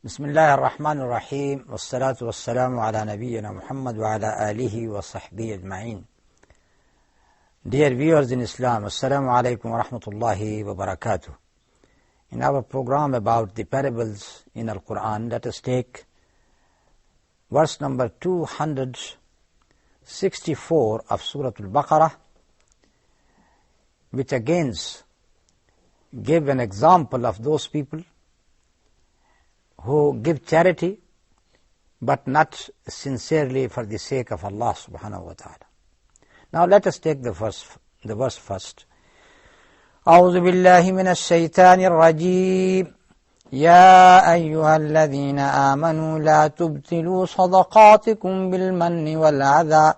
بسم الله الرحمن الرحيم والصلاة والسلام على نبينا Muhammad وعلى آله وصحبه أجمعين. Dear viewers in Islam, Assalamu alaikum wa rahmatullahi wa barakatuh. In our program about the parables in Al-Quran, let us take verse number 264 of Surah Al-Baqarah, which again give an example of those people who give charity but not sincerely for the sake of Allah subhanahu wa ta'ala. Now let us take the verse first. أعوذ بالله من الشيطان الرجيم يا أيها الذين آمنوا لا تبطلوا صدقاتكم بالمن والأذى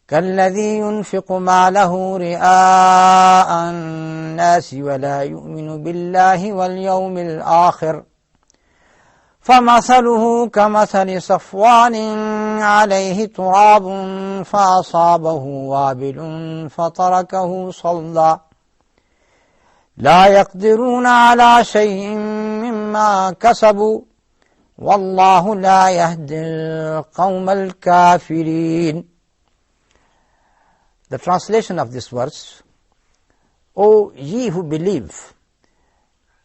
كالذي ينفق ماله رئاء الناس ولا يؤمن بالله واليوم الآخر فمثله كمثل صفوان عليه تراب فأصابه وابل فتركه صلدا لا يقدرون على شيء مما كسبوا والله لا يهدي القوم الكافرين. The translation of this verse: O ye who believe,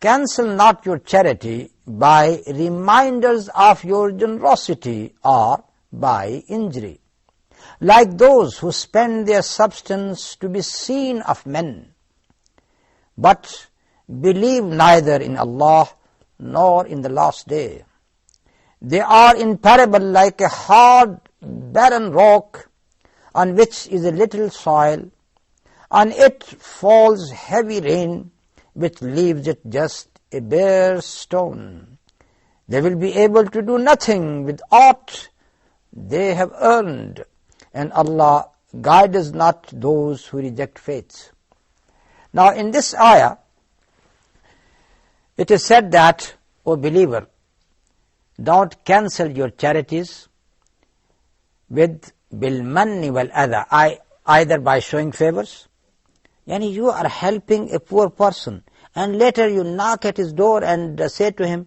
cancel not your charity by reminders of your generosity or by injury, like those who spend their substance to be seen of men, but believe neither in Allah nor in the last day. They are in parable like a hard, barren rock on which is a little soil. On it falls heavy rain, which leaves it just a bare stone. They will be able to do nothing with aught they have earned, and Allah guides not those who reject faith. Now in this ayah, it is said that, O believer, don't cancel your charities with bil-manni wal-adha, either by showing favors. Yani you are helping a poor person, and later you knock at his door and say to him,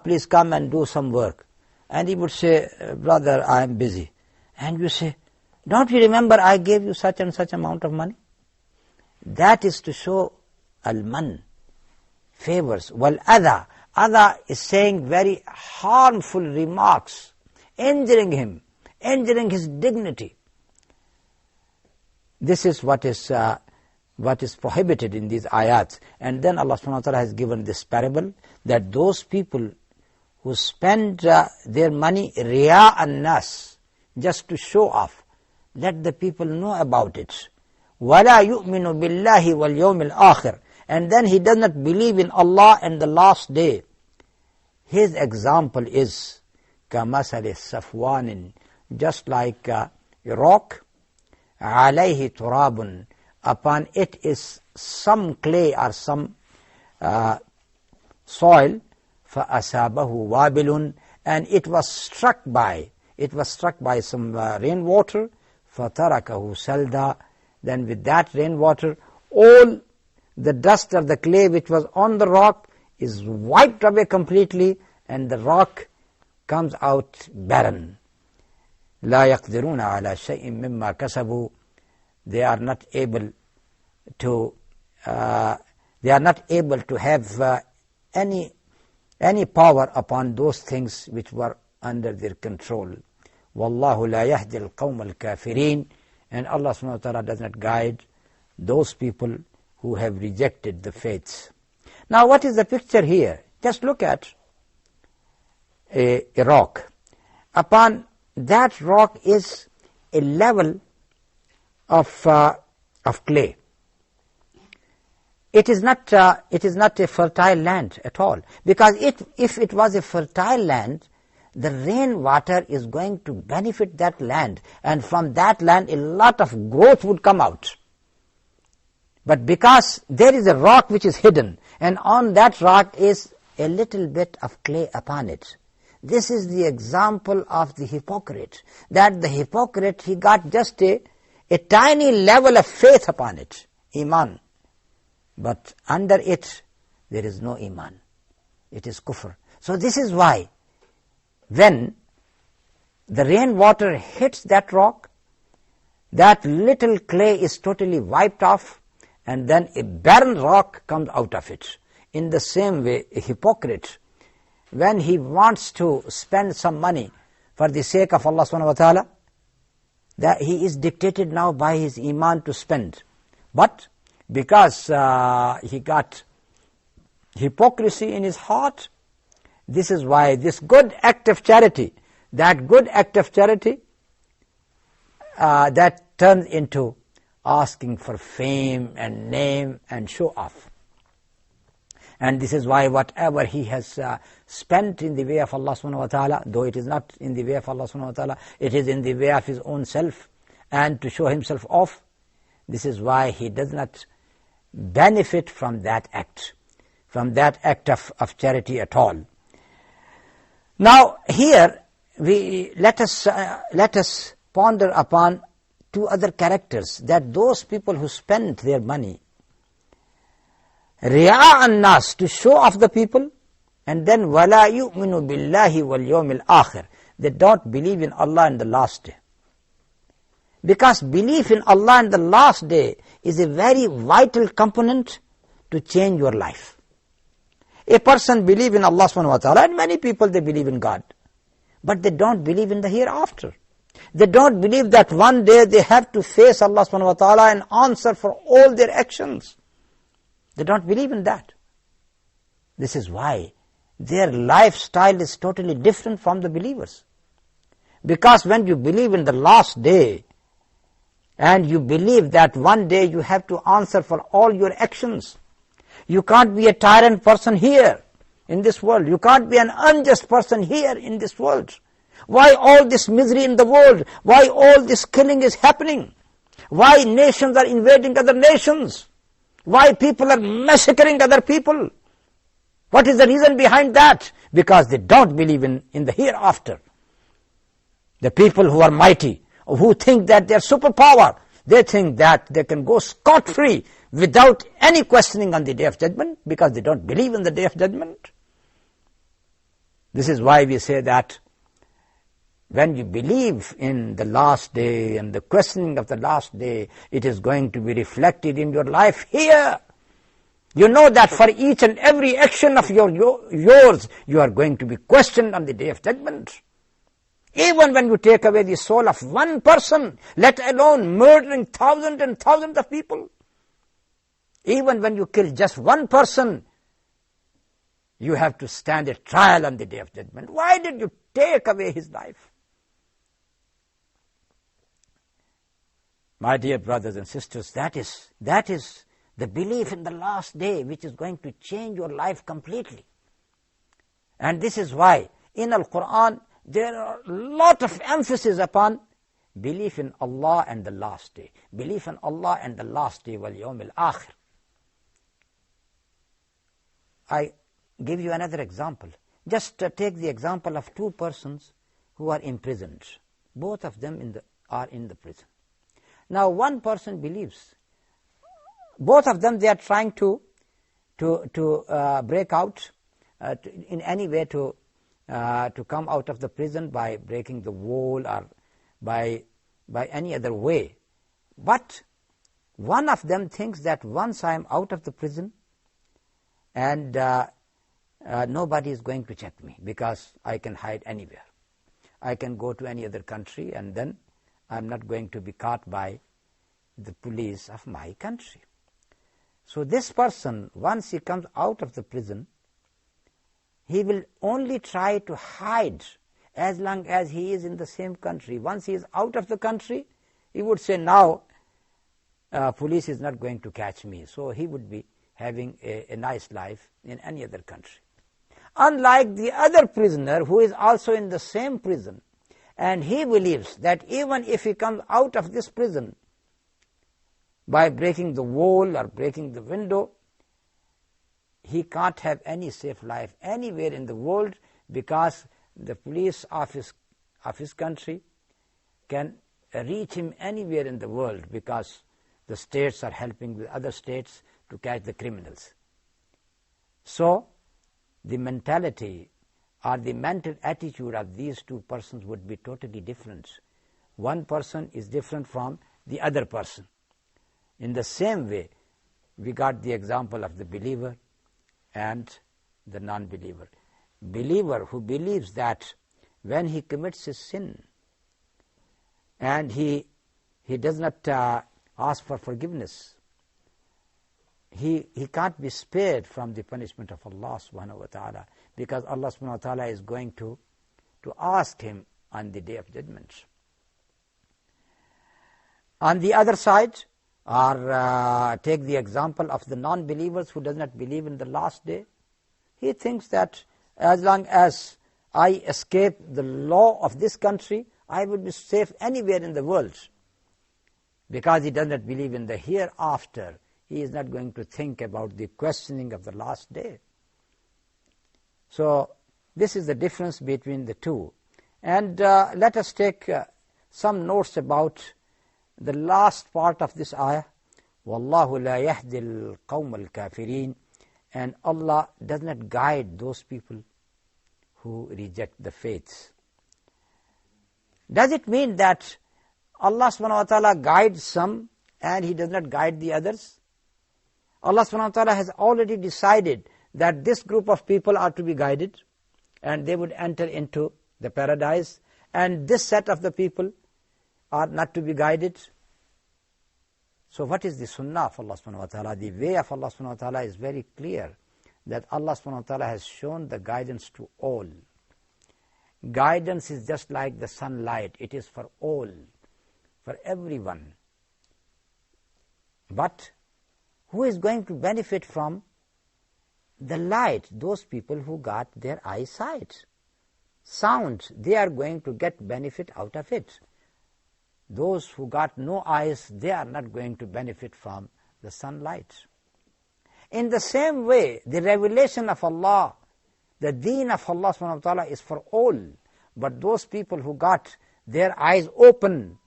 please come and do some work. And he would say, brother, I am busy. And you say, don't you remember I gave you such and such amount of money? That is to show al-man, favors. Wal-adha, adha is saying very harmful remarks, injuring him, injuring his dignity. This is what is prohibited in these ayats. And then Allah subhanahu wa ta'ala has given this parable that those people who spend their money riya an-nas, just to show off, let the people know about it. وَلَا يُؤْمِنُ بِاللَّهِ وَالْيَوْمِ الْآخِرِ, and then he does not believe in Allah and the last day. His example is كَمَثَلِ صَفْوَانٍ, just like a rock, عَلَيْهِ تُرَابٌ, upon it is some clay or some soil, فَأَسَابَهُ وَابِلٌ, and it was struck by some rainwater, فَتَرَكَهُ سَلْدًا, then with that rainwater, all the dust of the clay which was on the rock is wiped away completely, and the rock comes out barren. لَا يَقْدِرُونَ عَلَى شَيْءٍ مِمَّا كَسَبُوا, they are not able to have any power upon those things which were under their control. Wallahu la yahdi al-qawm al-kafirin, and Allah subhanahu wa ta'ala does not guide those people who have rejected the faith. Now what is the picture here? Just look at a rock. Upon that rock is a level of clay. it is not a fertile land at all. Because if it was a fertile land, the rainwater is going to benefit that land, and from that land a lot of growth would come out. But because there is a rock which is hidden, and on that rock is a little bit of clay upon it. This is the example of the hypocrite, that the hypocrite, he got just a tiny level of faith upon it, iman. But under it, there is no iman. It is kufr. So this is why, when the rainwater hits that rock, that little clay is totally wiped off, and then a barren rock comes out of it. In the same way, a hypocrite, when he wants to spend some money for the sake of Allah subhanahu wa ta'ala, that he is dictated now by his iman to spend. But because he got hypocrisy in his heart, this is why this good act of charity, that turns into asking for fame and name and show off. And this is why whatever he has spent in the way of Allah subhanahu wa ta'ala, though it is not in the way of Allah subhanahu wa ta'ala, it is in the way of his own self and to show himself off, this is why he does not benefit from that act of charity at all. Now here let us ponder upon two other characters, that those people who spend their money riya an-nas, to show off the people, and then wala yu'minu billahi wal yawmil akhir, they don't believe in Allah and the last day. Because belief in Allah and the last day is a very vital component to change your life. A person believes in Allah subhanahu wa ta'ala, and many people, they believe in God, but they don't believe in the hereafter. They don't believe that one day they have to face Allah subhanahu wa ta'ala and answer for all their actions. They don't believe in that. This is why their lifestyle is totally different from the believers. Because when you believe in the last day, and you believe that one day you have to answer for all your actions, you can't be a tyrant person here in this world. You can't be an unjust person here in this world. Why all this misery in the world? Why all this killing is happening? Why nations are invading other nations? Why people are massacring other people? What is the reason behind that? Because they don't believe in the hereafter. The people who are mighty, who think that they are superpower, they think that they can go scot-free without any questioning on the Day of Judgment, because they don't believe in the Day of Judgment. This is why we say that when you believe in the last day and the questioning of the last day, it is going to be reflected in your life here. You know that for each and every action of yours, you are going to be questioned on the Day of Judgment. Even when you take away the soul of one person, let alone murdering thousands and thousands of people. Even when you kill just one person, you have to stand a trial on the Day of Judgment. Why did you take away his life? My dear brothers and sisters, that is the belief in the last day which is going to change your life completely. And this is why in Al-Quran there are a lot of emphasis upon belief in Allah and the last day. Belief in Allah and the last day, wal yawmil akhir. I give you another example. Just take the example of two persons who are imprisoned. Both of them are in the prison. Now one person believes, both of them, they are trying to break out in any way to come out of the prison by breaking the wall or by any other way. But one of them thinks that once I am out of the prison and nobody is going to check me, because I can hide anywhere. I can go to any other country and then I'm not going to be caught by the police of my country. So this person, once he comes out of the prison, he will only try to hide as long as he is in the same country. Once he is out of the country, he would say, now police is not going to catch me. So he would be having a nice life in any other country. Unlike the other prisoner who is also in the same prison, and he believes that even if he comes out of this prison by breaking the wall or breaking the window, he can't have any safe life anywhere in the world, because the police of his country can reach him anywhere in the world, because the states are helping with other states to catch the criminals. So the mentality or the mental attitude of these two persons would be totally different. One person is different from the other person. In the same way, we got the example of the believer and the non-believer. Believer who believes that when he commits a sin and he does not ask for forgiveness, he can't be spared from the punishment of Allah subhanahu wa ta'ala, because Allah subhanahu wa ta'ala is going to ask him on the day of judgment. On the other side, or take the example of the non-believers who does not believe in the last day. He thinks that as long as I escape the law of this country, I will be safe anywhere in the world. Because he does not believe in the hereafter, he is not going to think about the questioning of the last day. So this is the difference between the two. And let us take some notes about the last part of this ayah. وَاللَّهُ لَا يَهْدِي الْقَوْمَ الْكَافِرِينَ. And Allah does not guide those people who reject the faith. Does it mean that Allah subhanahu wa ta'ala guides some and He does not guide the others? Allah subhanahu wa ta'ala has already decided that this group of people are to be guided and they would enter into the paradise, and this set of the people are not to be guided. So what is the sunnah of Allah subhanahu wa ta'ala? The way of Allah subhanahu wa ta'ala is very clear, that Allah subhanahu wa ta'ala has shown the guidance to all. Guidance is just like the sunlight. It is for all, for everyone. But who is going to benefit from the light? Those people who got their eyesight. Sound, they are going to get benefit out of it. Those who got no eyes, they are not going to benefit from the sunlight. In the same way, the revelation of Allah, the deen of Allah subhanahu wa ta'ala is for all. But those people who got their eyes open,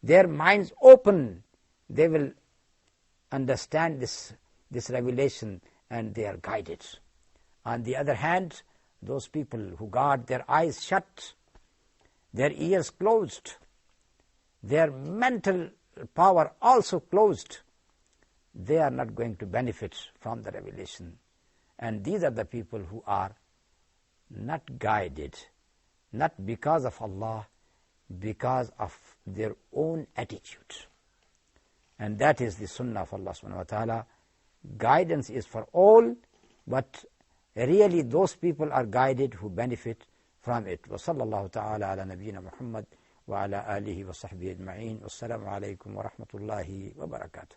their minds open, they will understand this revelation and they are guided. On the other hand, those people who got their eyes shut, their ears closed, their mental power also closed, they are not going to benefit from the revelation. And these are the people who are not guided, not because of Allah, because of their own attitude. And that is the sunnah of Allah subhanahu wa ta'ala. Guidance is for all, but really those people are guided who benefit from it. وصلى الله تعالى على نبينا محمد وعلى آله وصحبه أجمعين والسلام عليكم ورحمة الله وبركاته.